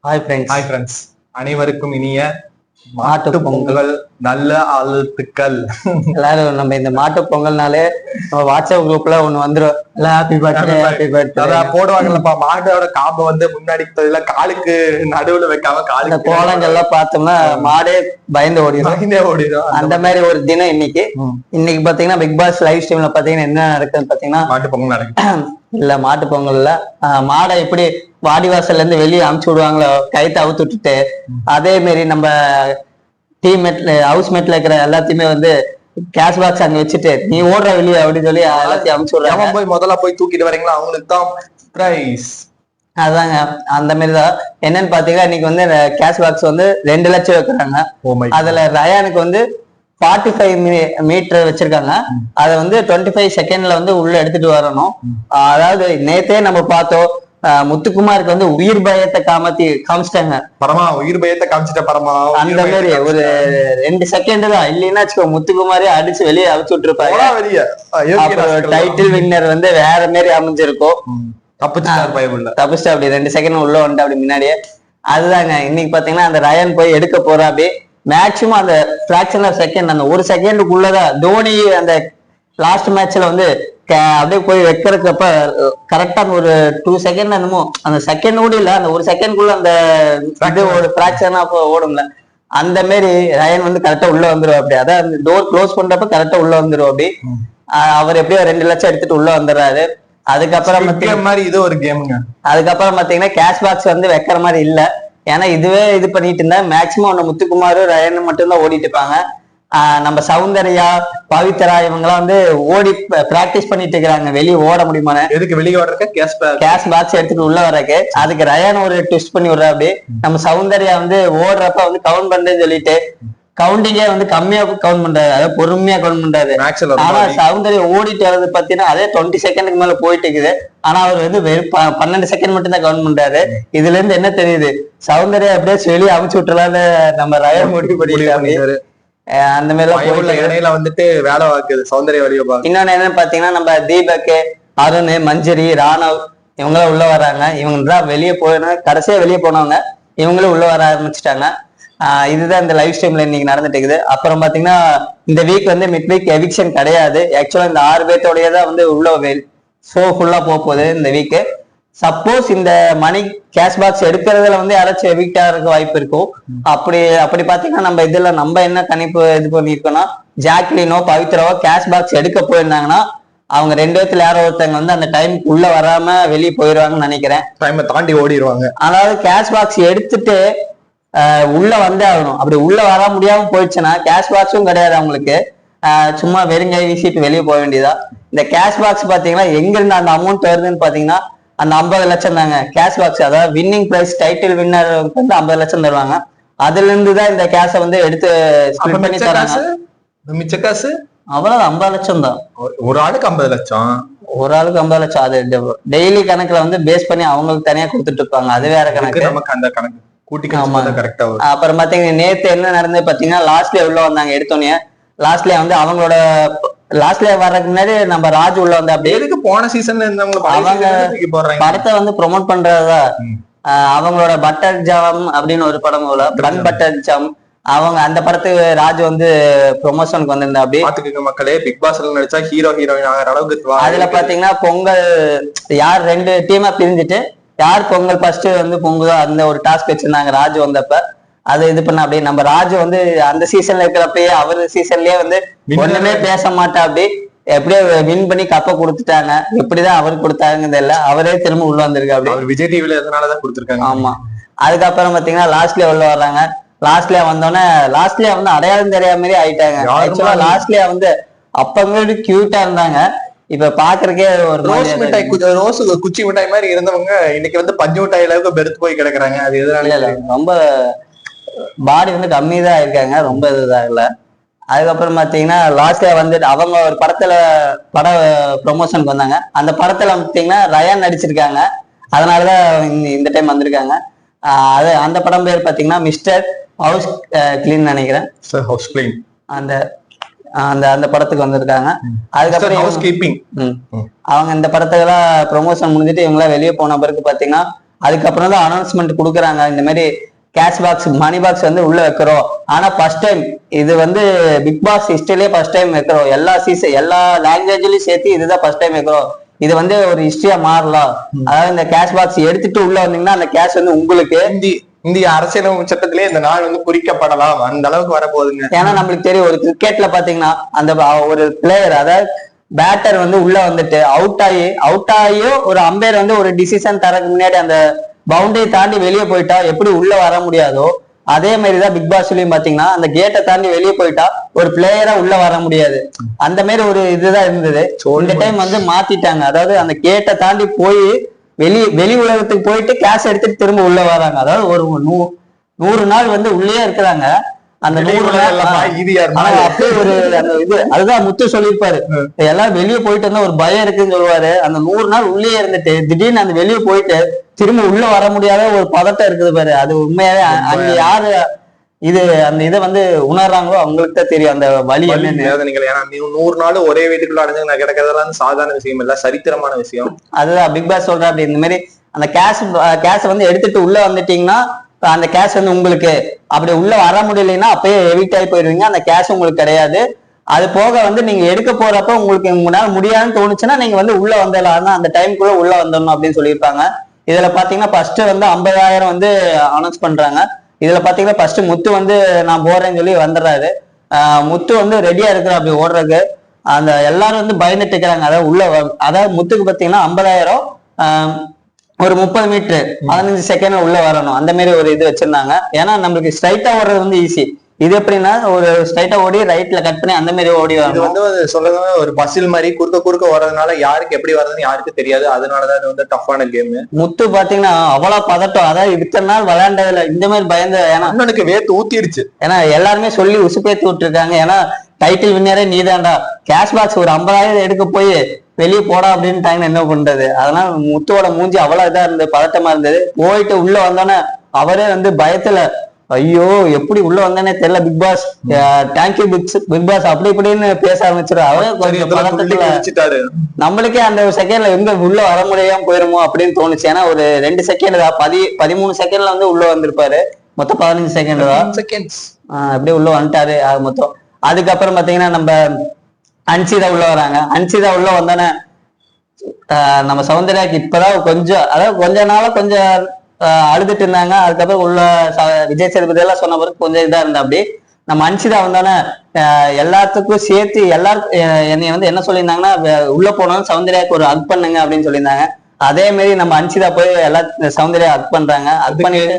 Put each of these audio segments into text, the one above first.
Hi friends, அனைவருக்கும் இனிய மாட்டு பொங்கல் நல்ல வாழ்த்துக்கள். எல்லாரும் நம்ம இந்த மாட்டு பொங்கல்னாலே நம்ம வாட்ஸ்அப் குரூப்ல ஒண்ணு வந்துரும், எல்லாம் ஹாப்பி பர்த்டே ஹாப்பி பர்த்டே அதான் போடுவாங்கல்லப்பா. மாட்டோட காம்பை வந்து முன்னாடி காலுக்கு நடுவுல வைக்காம இந்த காலுக்கு கோலங்கள்லாம் பார்த்தோம்னா மாடே பயந்து ஓடிடும். அந்த மாதிரி ஒரு தினம் இன்னைக்கு பாத்தீங்கன்னா பிக் பாஸ் லைவ் ஸ்ட்ரீம்ல பாத்தீங்கன்னா என்ன நடக்குதுன்னு பாத்தீங்கன்னா மாட்டு பொங்கல் நடக்குது. இல்ல மாட்டு பொங்கல்ல மாடை எப்படி வாடிவாசல்ல இருந்து வெளியே அமுச்சு விடுவாங்களோ கைத்தை அவுத்து விட்டுட்டு, அதே மாதிரி நம்ம டீம்மேட்ல ஹவுஸ் மேட்ல இருக்கிற எல்லாத்தையுமே வந்து கேஷ் பாக்ஸ் அங்க வச்சுட்டு நீ ஓடுற வெளியே அப்படின்னு சொல்லி எல்லாத்தையும் அமுச்சு விடுறாங்க. போய் முதல்ல போய் தூக்கிட்டு வரீங்களா, அவங்களுக்கு தான் பிரைஸ். அதாங்க அந்த மாதிரிதான். என்னன்னு பாத்தீங்கன்னா இன்னைக்கு வந்து கேஷ் பாக்ஸ் வந்து 2 லட்சம் வைக்கிறாங்க. அதுல ரயானுக்கு வந்து 45 மீட்டர் வச்சிருக்காங்க. அதை வந்து 25 செகண்ட்ல வந்து உள்ள எடுத்துட்டு வரணும். அதாவது நேத்தே நம்ம பார்த்தோம், முத்துக்குமாருக்கு வந்து உயிர் பயத்தை காமிச்சிட்டாங்க. பரமா உயிர் பயத்தை காமிச்சிட்ட பரமா. அந்த மாதிரி ஒரு 2 செகண்ட் தான், இல்லைன்னா முத்துக்குமாரே அடிச்சு வெளியே அழிச்சு விட்டுருப்பாங்க. டைட்டில் வின்னர் வந்து வேற மாதிரி அமைஞ்சிருக்கும். தப்பிச்சிட்டா அப்படி 2 செகண்ட் உள்ள வந்துட்டு அப்படி முன்னாடியே. அதுதாங்க இன்னைக்கு பாத்தீங்கன்னா அந்த ரயன் போய் எடுக்க போறா. அப்படி மேக்சிமம் அந்த பிராக்ஷன் ஆஃப் செகண்ட், அந்த 1 செகண்டுக்குள்ளதான் தோனி அந்த லாஸ்ட் மேட்ச்ல வந்து அப்படியே போய் வைக்கிறதுக்கப்ப கரெக்டா அந்த ஒரு 2 செகண்ட் என்னமோ, அந்த செகண்ட் கூட இல்ல, அந்த 1 செகண்ட்குள்ள அந்த இது ஒரு பிராக்ஷன் ஆஃப் ஓடும்ல, அந்த மாதிரி ரயன் வந்து கரெக்டா உள்ள வந்துரும். அப்படி அதான் அந்த டோர் க்ளோஸ் பண்றப்ப கரெக்டா உள்ள வந்துரும். அப்படி அவர் எப்படியோ 2 லட்சம் எடுத்துட்டு உள்ள வந்துடுறாரு. அதுக்கப்புறம் மாதிரி இது ஒரு கேமுங்க. அதுக்கப்புறம் பாத்தீங்கன்னா கேஷ் பாக்ஸ் வந்து வைக்கிற மாதிரி இல்ல. ஏன்னா இதுவே இது பண்ணிட்டு இருந்தா மேக்சிமம் ஒண்ணு முத்துக்குமார் ரயன் மட்டும்தான் ஓடிட்டு இருப்பாங்க. நம்ம சௌந்தர்யா பவித்ரா இவங்கெல்லாம் வந்து ஓடி பிராக்டிஸ் பண்ணிட்டு இருக்கிறாங்க வெளியே ஓட முடியுமான. எதுக்கு வெளியே ஓடுறக்க கேஷ் பாக்ஸ் எடுத்துட்டு உள்ள வர்றக்கு. அதுக்கு ரயான் ஒரு ட்விஸ்ட் பண்ணி விடுறா. அப்படி நம்ம சௌந்தர்யா வந்து ஓடுறப்ப வந்து கவுண்ட் பண்றேன்னு சொல்லிட்டு கவுண்டிங்கே வந்து கம்மியா கவுண்ட் பண்றாரு, அதாவது பொறுமையா கவுண்ட் பண்றாரு. ஆனா சௌந்தர்யா ஓடிட்டு வர்றது பாத்தீங்கன்னா அதே 20 செகண்டுக்கு மேல போயிட்டு இருக்குது. ஆனா அவர் வந்து 12 செகண்ட் மட்டும் தான் கவுண்ட் பண்றாரு. இதுல இருந்து என்ன தெரியுது, சௌந்தர்யா அப்படியே வெளியே அமுச்சு விட்டுலான்னு நம்ம ரயன் முடிவு பண்ணிட்டாரு. அந்த மாதிரி இடையில வந்துட்டு வேலை வாக்குது சௌந்தர்யா வெளியே. இன்னொன்னு என்னன்னு பாத்தீங்கன்னா நம்ம தீபக், அருண், மஞ்சரி, ராணவ் இவங்களாம் உள்ள வராங்க. இவங்க வெளியே போயிடணும், கடைசியா வெளியே போனவங்க இவங்களும் உள்ள வர ஆரம்பிச்சுட்டாங்க. இதுதான் இந்த லைவ் ஸ்ட்ரீம்ல இன்னைக்கு நடந்துட்டு இருக்குது. அப்புறம் பாத்தீங்கன்னா இந்த வீக் வந்து மிட் வீக் எவிக்ஷன் கிடையாது. ஆக்சுவலா இந்த 6 பேர்த்தோடயதான் வந்து உள்ள ஷோ ஃபுல்லா போகுது இந்த வீக்கு. சப்போஸ் இந்த மணி கேஷ் பாக்ஸ் எடுக்கிறதுல வந்து யாராச்சும் எவிக்ட் ஆகிறதுக்கு வாய்ப்பு இருக்கும். அப்படி பாத்தீங்கன்னா நம்ம இதுல நம்ம என்ன கணிப்பு இது பண்ணிருக்கோம்னா, ஜாக்லினோ பவித்ராவோ கேஷ் பாக்ஸ் எடுக்க போயிருந்தாங்கன்னா அவங்க 2 பேர்த்துல யாரோ ஒருத்தவங்க வந்து அந்த டைம் உள்ள வராம வெளியே போயிடுவாங்கன்னு நினைக்கிறேன். டைமை தாண்டி ஓடிடுவாங்க. அதாவது கேஷ் பாக்ஸ் எடுத்துட்டு உள்ள வந்தே ஆகணும். அப்படி உள்ள வர முடியாம போயிடுச்சுன்னா கேஷ் பாக்ஸும் கிடையாது அவங்களுக்கு, சும்மா வெறுங்கை வீசிட்டு வெளியே போக வேண்டியதா. இந்த கேஷ் பாக்ஸ் பாத்தீங்கன்னா எங்க இருந்து அந்த அமௌண்ட் வருதுன்னு பாத்தீங்கன்னா அந்த 50 லட்சம் தாங்க கேஷ் பாக்ஸ். அதாவது வின்னிங் பிரைஸ் டைட்டில் வின்னர் வந்து 50 லட்சம் தருவாங்க. அதுல இருந்துதான் இந்த கேஷை வந்து எடுத்து ஸ்பிளிட் பண்ணி தராங்க. மிச்ச காசு அவ்வளவு 50 லட்சம் தான். ஒரு ஆளுக்கு 50 லட்சம். ஒரு ஆளுக்கு 50 லட்சம். அது டெய்லி கணக்குல வந்து பேஸ் பண்ணி அவங்களுக்கு தனியா கொடுத்துட்டு இருப்பாங்க. அது வேற கணக்கு. நமக்கு அந்த கணக்கு அப்புறம் பாத்தீங்கன்னா நேத்து என்ன நடந்தது பாத்தீங்கன்னா, லாஸ்ட்ல உள்ள வந்தாங்க எடுத்தோன்னே. லாஸ்ட்ல வந்து அவங்களோட லாஸ்ட்ல வர்றதுக்கு முன்னாடி நம்ம ராஜ் உள்ள வந்து அப்படியே எதுக்கு போன சீசன்ல அவங்க படத்தை வந்து ப்ரொமோட் பண்றதா. அவங்களோட பட்டர் ஜாம் அப்படின்னு ஒரு படம் பன் பட்டர் ஜாம், அவங்க அந்த படத்துக்கு ராஜ் வந்து ப்ரொமோஷனுக்கு வந்திருந்தா. அப்படி பாத்துக்கோங்க மக்களே, பிக் பாஸ்ல நடிச்சா ஹீரோ ஹீரோயின் ஆகிற அளவுக்கு. அதுல பாத்தீங்கன்னா பொங்கல் யார் 2 டீமா பிரிஞ்சுட்டு யார் பொங்கல் ஃபர்ஸ்ட் வந்து பொங்குதோ அந்த ஒரு டாஸ்க் வச்சிருந்தாங்க ராஜு வந்தப்ப. அது இது பண்ண அப்படியே நம்ம ராஜு வந்து அந்த சீசன்ல இருக்கிறப்பயே அவர் சீசன்லயே வந்து ஒண்ணுமே பேச மாட்டா. அப்படி எப்படியோ வின் பண்ணி கப்ப கொடுத்துட்டாங்க. எப்படிதான் அவருக்கு கொடுத்தாங்க தெரியல, அவரே திரும்ப உள்ள வந்திருக்கு. அப்படி விஜய் டிவில எதனாலதான் கொடுத்துருக்காங்க. ஆமா. அதுக்கப்புறம் பாத்தீங்கன்னா லாஸ்ட்ல உள்ள வர்றாங்க. லாஸ்ட்ல வந்தோடனே லாஸ்ட்ல வந்து அடையாளம் தெரியாத மாதிரி ஆயிட்டாங்க. ஆக்சுவலா லாஸ்ட்ல வந்து அப்பங்க கியூட்டா இருந்தாங்க. இப்ப பாக்குறதுக்கே ஒரு ரோஸ் மிட்டாய், ரோஸ் குச்சி மிட்டாய் மாதிரி இருந்தவங்க இன்னைக்கு வந்து பஞ்சு மிட்டாய் அளவுக்கு பெருத்து போய் கிடக்குறாங்க. அது எதனால ரொம்ப பாடி வந்து கம்மி தான் இருக்காங்க, ரொம்ப இதாகல. அதுக்கப்புறம் பாத்தீங்கன்னா லாஸ்ட்ல வந்துட்டு அவங்க ஒரு பட ப்ரொமோஷனுக்கு வந்தாங்க. அந்த படத்துல பாத்தீங்கன்னா ரயான் நடிச்சிருக்காங்க. அதனாலதான் இந்த டைம் வந்திருக்காங்க. அது அந்த படம் பேர் பாத்தீங்கன்னா மிஸ்டர் ஹவுஸ் கிளீன் நினைக்கிறேன். House clean. அந்த அந்த அந்த படத்துக்கு வந்திருக்காங்க. அதுக்கப்புறம் அவங்க இந்த படத்துக்கெல்லாம் ப்ரொமோஷன் முடிஞ்சிட்டு இவங்களாம் வெளியே போன பிறகு பாத்தீங்கன்னா அதுக்கப்புறம் தான் அனௌன்ஸ்மெண்ட் கொடுக்குறாங்க, இந்த மாதிரி கேஷ் பாக்ஸ் மணி பாக்ஸ் வந்து உள்ள வைக்கிறோம். ஆனா ஃபர்ஸ்ட் டைம் இது வந்து பிக் பாஸ் ஹிஸ்டரியிலே ஃபர்ஸ்ட் டைம் வைக்கிறோம், எல்லா சீசன் எல்லா லாங்குவேஜ்லயும் சேர்த்து இதுதான் ஃபர்ஸ்ட் டைம் வைக்கிறோம், இது வந்து ஒரு ஹிஸ்டரியா மாறலாம். அதாவது இந்த கேஷ் பாக்ஸ் எடுத்துட்டு உள்ள வந்தீங்கன்னா அந்த கேஷ் வந்து உங்களுக்கு இந்திய அரசியலமைப்பு சட்டத்திலே இந்த நாள் வந்து குறிக்கப்படலாம், அந்த அளவுக்கு வரப்போகுதுங்க. ஏன்னா நம்மளுக்கு தெரியும் ஒரு கிரிக்கெட்ல பாத்தீங்கன்னா அந்த ஒரு பிளேயர், அதாவது பேட்டர் வந்து உள்ள வந்துட்டு அவுட் ஆகியோ ஒரு அம்பையர் வந்து ஒரு டிசிஷன் தரக்கு முன்னாடி அந்த பவுண்டரி தாண்டி வெளியே போயிட்டா எப்படி உள்ள வர முடியாதோ, அதே மாதிரிதான் பிக் பாஸ்லயும் பாத்தீங்கன்னா அந்த கேட்டை தாண்டி வெளியே போயிட்டா ஒரு பிளேயரா உள்ள வர முடியாது. அந்த மாதிரி ஒரு இதுதான் இருந்தது. இந்த டைம் வந்து மாத்திட்டாங்க, அதாவது அந்த கேட்டை தாண்டி போய் வெளி உலகத்துக்கு போயிட்டு கேஷ் எடுத்துட்டு திரும்ப உள்ள வராங்க. அதாவது ஒரு 100 நாள் வந்து உள்ளே இருக்கிறாங்க. அந்த 100 நாள் அப்படியே ஒரு அந்த இது அதுதான் முத்து சொல்லியிருப்பாரு, எல்லாம் வெளியே போயிட்டு இருந்தா ஒரு பயம் இருக்குன்னு சொல்லுவாரு. அந்த 100 நாள் உள்ளே இருந்துட்டு திடீர்னு அந்த வெளியே போயிட்டு திரும்ப உள்ள வர முடியாத ஒரு பதட்டம் இருக்குது பாரு, அது உண்மையாவே அங்க யாரு இது அந்த இதை வந்து உணர்றாங்களோ அவங்களுக்கு தான் தெரியும் அந்த வலி என்னன்னு. 100 நாள் ஒரே வீட்டுக்குள்ள அடைஞ்சு கிடக்கிறதெல்லாம் சாதாரண விஷயம் இல்ல, சரித்திரமான விஷயம். அதுதான் பிக் பாஸ் சொல்ற அப்படி இந்த மாதிரி அந்த கேஷ் வந்து எடுத்துட்டு உள்ள வந்துட்டீங்கன்னா அந்த கேஷ் வந்து உங்களுக்கு, அப்படி உள்ள வர முடியலைன்னா அப்பயே எவிட் ஆகி போயிருவீங்க, அந்த கேஷ் உங்களுக்கு கிடையாது. அது போக வந்து நீங்க எடுக்க போறப்ப உங்களுக்கு உங்களால முடியாதுன்னு தோணுச்சுன்னா நீங்க வந்து உள்ள வந்துடலாம், அந்த டைமுக்குள்ள உள்ள வந்துடணும் அப்படின்னு சொல்லியிருப்பாங்க. இதுல பாத்தீங்கன்னா ஃபர்ஸ்ட் வந்து 50,000 வந்து அனௌன்ஸ் பண்றாங்க. இதுல பாத்தீங்கன்னா ஃபர்ஸ்ட் முத்து வந்து நான் போறேன்னு சொல்லி வந்துடுறாரு. முத்து வந்து ரெடியா இருக்கிற அப்படி ஓடுறதுக்கு. அந்த எல்லாரும் வந்து பயந்துட்டு இருக்கிறாங்க. அதாவது முத்துக்கு பாத்தீங்கன்னா 50,000 ஒரு 30 மீட்டர் 15 செகண்ட் உள்ள வரணும், அந்த மாதிரி ஒரு இது வச்சிருந்தாங்க. ஏன்னா நம்மளுக்கு ஸ்ட்ரைட்டா ஓடுறது வந்து ஈஸி, இது எப்படின்னா ஒரு ஸ்ட்ரைட்டா ஓடி ரைட்ல கட் பண்ணி அந்த மாதிரி ஓடி வரும். இது வந்து சொல்றது ஒரு பசில் மாதிரி குறுக்க ஓடுறதுனால யாருக்கு எப்படி வர்றதுன்னு யாருக்கு தெரியாது, அதனாலதான் இது வந்து டஃப்பான கேம். முத்து பாத்தீங்கன்னா அவ்வளவு பதட்டம், அதாவது இத்தனை நாள் விளையாண்டதுல இந்த மாதிரி பயந்து, ஏன்னா அண்ணனுக்கு வேத்து ஊத்திடுச்சு. ஏன்னா எல்லாருமே சொல்லி உசுப்பேத்தி விட்டுருக்காங்க, ஏன்னா டைட்டில் வின்னரே நீதான்டா, கேஷ் பாக்ஸ் ஒரு 50,000 எடுக்க போய் வெளியே போடா அப்படின்னு என்ன பண்றது. அதனால முத்துவோட மூஞ்சி அவ்வளவு இதா இருந்தது, பதட்டமா இருந்தது. போயிட்டு உள்ள வந்தோன்னே அவரே வந்து பயத்துல ஐயோ எப்படி உள்ள வந்தானே தெரியல, big boss thank you big boss அப்படி இப்படின்னு பேச ஆரம்பிச்சிரு. அவரே கொஞ்சம் பதட்டத்துல நம்மளுக்கே அந்த செகண்ட்ல எங்க உள்ள வர முடியாம போயிருமோ அப்படின்னு தோணுச்சு. ஏன்னா ஒரு 2 செகண்ட் தான், 13 செகண்ட்ல வந்து உள்ள வந்திருப்பாரு, மொத்தம் 15 செகண்ட் தான் அப்படியே உள்ள வந்துட்டாரு மொத்தம். அதுக்கப்புறம் பாத்தீங்கன்னா நம்ம அன்சிதா உள்ள வராங்க. அன்சிதா உள்ள வந்தோன்னே நம்ம சௌந்தர்யாக்கு இப்பதான் கொஞ்சம், அதாவது கொஞ்ச நாளா கொஞ்சம் அழுதுட்டு இருந்தாங்க. அதுக்கப்புறம் உள்ள விஜய் சேதுபதி எல்லாம் சொன்ன பிறகு கொஞ்சம் இதா இருந்தா. அப்படி நம்ம அன்சிதா வந்தோன்னே எல்லாத்துக்கும் சேர்த்து எல்லாரும் என்னைய வந்து என்ன சொல்லியிருந்தாங்கன்னா, உள்ள போனோம் சௌந்தர்யாவுக்கு ஒரு ஹக் பண்ணுங்க அப்படின்னு சொல்லியிருந்தாங்க. அதே மாதிரி நம்ம அன்சிதா போய் எல்லா சௌந்தர்யா ஹக் பண்றாங்க. ஹக் பண்ணிட்டு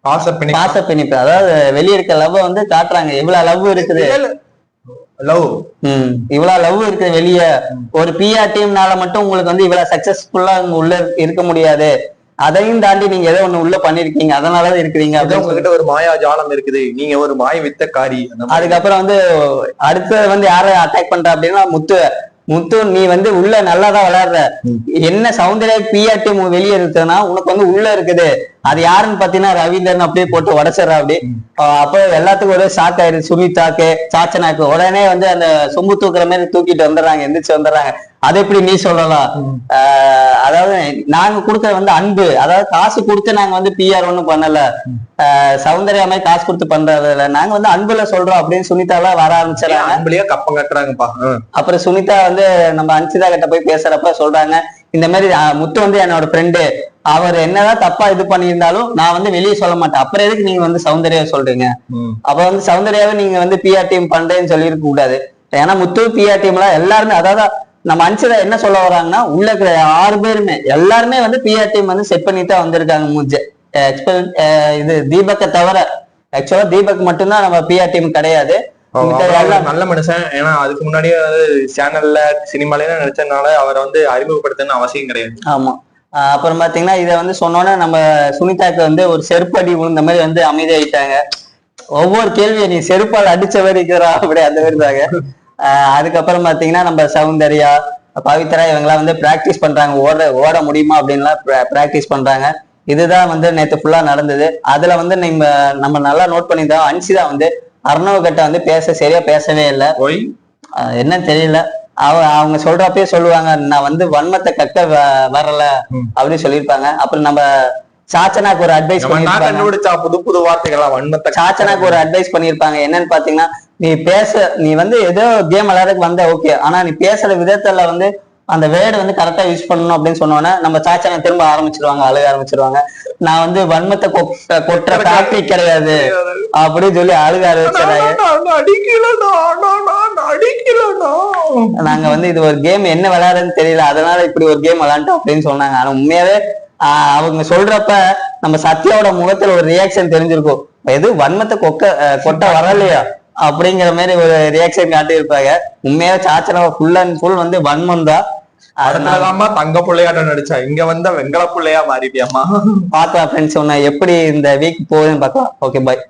பாச பிணிப்பு, அதாவது வெளியே இருக்க லவ் வந்து காட்டுறாங்க, எவ்வளவு லவ் இருக்குது, இவ்வளவு லவ் இருக்குது வெளியே. ஒரு பிஆர் டீம்னால மட்டும் உங்களுக்கு வந்து இவ்வளவு சக்சஸ்ஃபுல்லா உள்ள இருக்க முடியாது, அதையும் தாண்டி நீங்க ஏதோ ஒண்ணு உள்ள பண்ணிருக்கீங்க, அதனாலதான் இருக்கிறீங்க. உங்ககிட்ட ஒரு மாயா ஜாலம் இருக்குது, நீங்க ஒரு மாய வித்தக்காரி. அதுக்கப்புறம் வந்து அடுத்து வந்து யாரை அட்டாக் பண்ற அப்படின்னா முத்து நீ வந்து உள்ள நல்லாதான் விளையாடுற, என்ன சௌந்தர்யா பிஆர் டீம் வெளியே இருக்குன்னா உனக்கு வந்து உள்ள இருக்குது, அது யாருன்னு பாத்தீங்கன்னா ரவீந்திரன் அப்படியே போட்டு உடச்சிடறா அப்படி. அப்போ எல்லாத்துக்கும் ஒரே ஷாக் ஆயிடுச்சு. சுமிதாக்கு சாச்சனாக்கு உடனே வந்து அந்த சொம்பு தூக்குற மாதிரி தூக்கிட்டு வந்துடுறாங்க, எந்திரிச்சு வந்துடுறாங்க. அது எப்படி நீ சொல்லலாம், அதாவது நாங்க கொடுக்கற வந்து அன்பு, அதாவது காசு கொடுத்து நாங்க வந்து பிஆர் ஒண்ணும் பண்ணல, சௌந்தர்யா மாதிரி காசு கொடுத்து பண்றது இல்ல, நாங்க வந்து அன்புல சொல்றோம் அப்படின்னு சுனிதா எல்லாம் வர ஆரம்பிச்சிடறாங்க. அன்புலயே கப்பம் கட்டுறாங்கப்பா. அப்புறம் சுனிதா வந்து நம்ம அன்சிதா கிட்ட போய் பேசுறப்ப சொல்றாங்க, இந்த மாதிரி முத்து வந்து என்னோட ஃப்ரெண்டு, அவர் என்னதான் தப்பா இது பண்ணியிருந்தாலும் நான் வந்து வெளியே சொல்ல மாட்டேன், அப்புறம் எதுக்கு நீங்க வந்து சௌந்தர்யா சொல்றீங்க, அப்ப வந்து சௌந்தர்யாவை நீங்க வந்து பிஆர் டீம் பண்றேன்னு சொல்லியிருக்க கூடாது. ஏன்னா முத்து பிஆர் டீம் எல்லாம் எல்லாருமே, அதாவது நம்ம அன்சிதா என்ன சொல்ல வராங்கன்னா, உள்ள இருக்கிற 6 பேருமே எல்லாருமே வந்து பிஆர் டீம் வந்து செட் பண்ணிட்டு தான் வந்திருக்காங்க. இது தீபக்கை தவிர, ஆக்சுவலா தீபக் மட்டும்தான் நம்ம பிஆர் டீம் கிடையாது. நல்ல மனுஷன், ஏன்னா அதுக்கு முன்னாடியே சேனல்ல சினிமால நினைச்சதுனால அவரை வந்து அறிமுகப்படுத்தணும்னு அவசியம் கிடையாது. ஆமா. அப்புறம் பாத்தீங்கன்னா இதை வந்து சொன்னோன்னா நம்ம சுனிதாக்கு வந்து ஒரு செருப்படி விழுந்த மாதிரி வந்து அமைதியாயிட்டாங்க. ஒவ்வொரு கேள்வியை நீ செருப்பால் அடிச்ச வரைக்கிறா அப்படி அந்த மாதிரி தாங்க. அதுக்கப்புறம் பாத்தீங்கன்னா நம்ம சௌந்தர்யா பவித்ரா இவங்கெல்லாம் வந்து பிராக்டிஸ் பண்றாங்க, ஓட முடியுமா அப்படின்லாம் பிராக்டிஸ் பண்றாங்க. இதுதான் வந்து நேற்று ஃபுல்லா நடந்தது. அதுல வந்து நம்ம நல்லா நோட் பண்ணியிருந்தோம், அன்சிதா வந்து அர்ணவ் கிட்ட வந்து சரியா பேசவே இல்லை, என்னன்னு தெரியல. அவங்க சொல்றப்பயே சொல்லுவாங்க, நான் வந்து வன்மத்தை கக்க வரல அப்படின்னு சொல்லியிருப்பாங்க. அப்புறம் நம்ம சாச்சனாக்கு ஒரு அட்வைஸ் கண்டுபிடிச்சா புது புது வார்த்தைகளா வன்மத்தை. சாச்சனாக்கு ஒரு அட்வைஸ் பண்ணிருப்பாங்க. என்னன்னு பாத்தீங்கன்னா, நீ வந்து ஏதோ கேம் விளையாடுறதுக்கு வந்த ஓகே, ஆனா நீ பேசுற விதத்துல வந்து அந்த வேர்டு வந்து கரெக்டா யூஸ் பண்ணணும் அப்படின்னு சொன்னோன்னா நம்ம சாச்சனை திரும்ப ஆரம்பிச்சிருவாங்க, அழுக ஆரம்பிச்சிருவாங்க. நான் வந்து வன்மத்தை கொட்டுற ஃபேக்டரி கிடையாது அப்படின்னு சொல்லி அழுக ஆரம்பிச்சிடறாங்க. நாங்க வந்து இது ஒரு கேம், என்ன விளையாடுறதுன்னு தெரியல, அதனால இப்படி ஒரு கேம் விளையாண்டோம் அப்படின்னு சொன்னாங்க. ஆனா உண்மையாவே அவங்க சொல்றப்ப நம்ம சத்யாவோட முகத்துல ஒரு ரியாக்ஷன் தெரிஞ்சிருக்கும், எது வன்மத்தை கொட்ட வரலையா அப்படிங்கிற மாதிரி ஒரு ரியாக்ஷன் காட்டியிருப்பாங்க. உண்மையாவே சாச்சனா ஃபுல் அண்ட் ஃபுல் வந்து வன்மம் தான். அதனாலதாம்மா தங்க பிள்ளையாட்ட நடிச்சா, இங்க வந்த வெங்கல பிள்ளையா மாறிட்டியாமா. பாக்கலாம் ஃப்ரெண்ட்ஸ், எப்படி இந்த வீக் போகுதுன்னு பார்க்கலாம். ஓகே, பாய்.